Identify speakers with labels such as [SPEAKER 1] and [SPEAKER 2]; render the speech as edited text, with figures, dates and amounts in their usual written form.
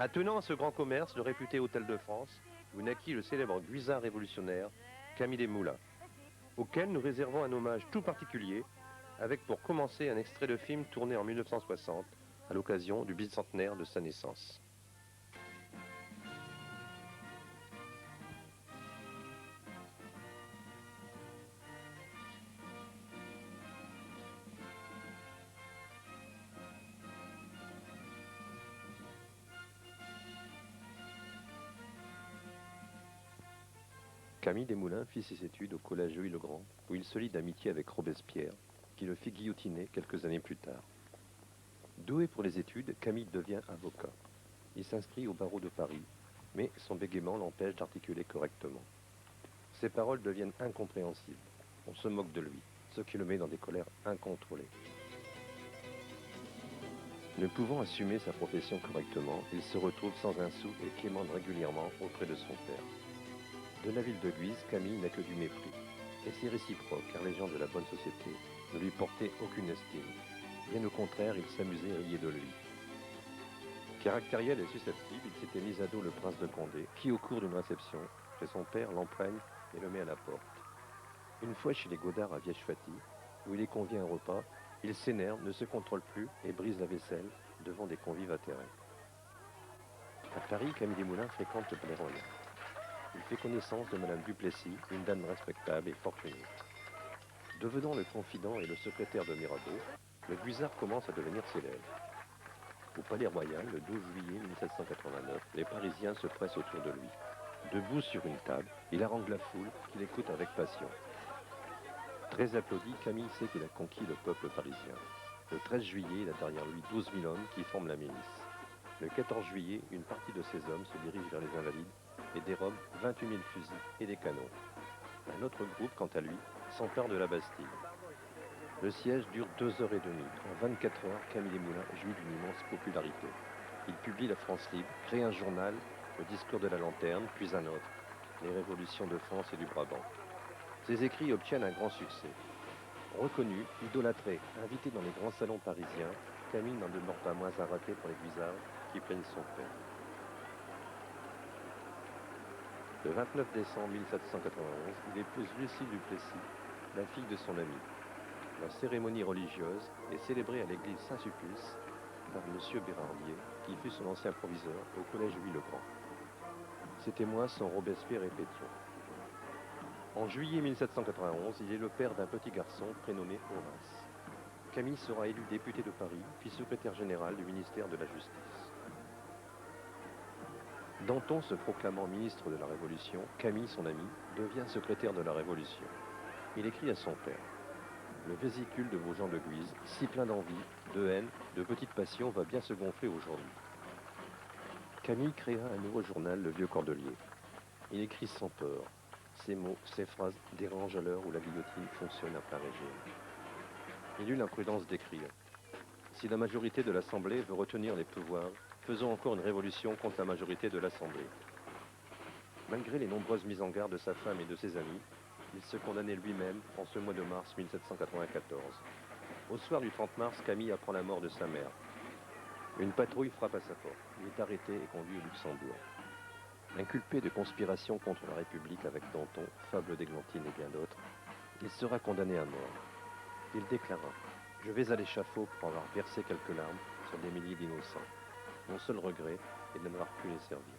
[SPEAKER 1] Attenant à ce grand commerce, le réputé Hôtel de France, où naquit le célèbre Guisard révolutionnaire, Camille Desmoulins, auquel nous réservons un hommage tout particulier, avec pour commencer un extrait de film tourné en 1960, à l'occasion du bicentenaire de sa naissance. Camille Desmoulins fit ses études au collège Louis-le-Grand, où il se lie d'amitié avec Robespierre, qui le fit guillotiner quelques années plus tard. Doué pour les études, Camille devient avocat. Il s'inscrit au barreau de Paris, mais son bégaiement l'empêche d'articuler correctement. Ses paroles deviennent incompréhensibles. On se moque de lui, ce qui le met dans des colères incontrôlées. Ne pouvant assumer sa profession correctement, il se retrouve sans un sou et quémande régulièrement auprès de son père. De la ville de Guise, Camille n'a que du mépris. Et c'est réciproque, car les gens de la bonne société ne lui portaient aucune estime. Bien au contraire, ils s'amusaient à rier de lui. Caractériel et susceptible, il s'était mis à dos le prince de Condé, qui, au cours d'une réception chez son père, l'emprunte et le met à la porte. Une fois chez les Godard à Vièche-Faty, où il est convié à un repas, il s'énerve, ne se contrôle plus et brise la vaisselle devant des convives atterrés. À Paris, Camille Desmoulins fréquente le Palais Royal. Il fait connaissance de Madame Duplessis, une dame respectable et fortunée. Devenant le confident et le secrétaire de Mirabeau, le Guisard commence à devenir célèbre. Au Palais Royal, le 12 juillet 1789, les Parisiens se pressent autour de lui. Debout sur une table, il harangue la foule qui l'écoute avec passion. Très applaudi, Camille sait qu'il a conquis le peuple parisien. Le 13 juillet, il a derrière lui 12 000 hommes qui forment la milice. Le 14 juillet, une partie de ces hommes se dirige vers les Invalides et dérobe 28 000 fusils et des canons. Un autre groupe, quant à lui, s'empare de la Bastille. Le siège dure 2 heures et demie. En 24 heures, Camille Desmoulins jouit d'une immense popularité. Il publie La France libre, crée un journal, Le discours de la lanterne, puis un autre, Les révolutions de France et du Brabant. Ses écrits obtiennent un grand succès. Reconnu, idolâtré, invité dans les grands salons parisiens, Camille n'en demeure pas moins un raté pour les Guisards qui plaignent son père. Le 29 décembre 1791, il épouse Lucie Duplessis, la fille de son ami. La cérémonie religieuse est célébrée à l'église Saint-Sulpice par M. Bérardier, qui fut son ancien proviseur au collège Louis-le-Grand. Ses témoins sont Robespierre et Pétion. En juillet 1791, il est le père d'un petit garçon prénommé Horace. Camille sera élu député de Paris, puis secrétaire général du ministère de la Justice. Danton se proclamant ministre de la Révolution, Camille, son ami, devient secrétaire de la Révolution. Il écrit à son père: le vésicule de vos gens de Guise, si plein d'envie, de haine, de petites passions, va bien se gonfler aujourd'hui. Camille créa un nouveau journal, Le Vieux Cordelier. Il écrit sans peur. Ces mots, ces phrases dérangent à l'heure où la guillotine fonctionne à plein régime. Il eut l'imprudence d'écrire: si la majorité de l'Assemblée veut retenir les pouvoirs, faisons encore une révolution contre la majorité de l'Assemblée. Malgré les nombreuses mises en garde de sa femme et de ses amis, il se condamnait lui-même en ce mois de mars 1794. Au soir du 30 mars, Camille apprend la mort de sa mère. Une patrouille frappe à sa porte. Il est arrêté et conduit au Luxembourg. Inculpé de conspiration contre la République avec Danton, Fable d'Églantine et bien d'autres, il sera condamné à mort. Il déclara: je vais à l'échafaud pour avoir versé quelques larmes sur des milliers d'innocents. Mon seul regret est de n'avoir pu les servir.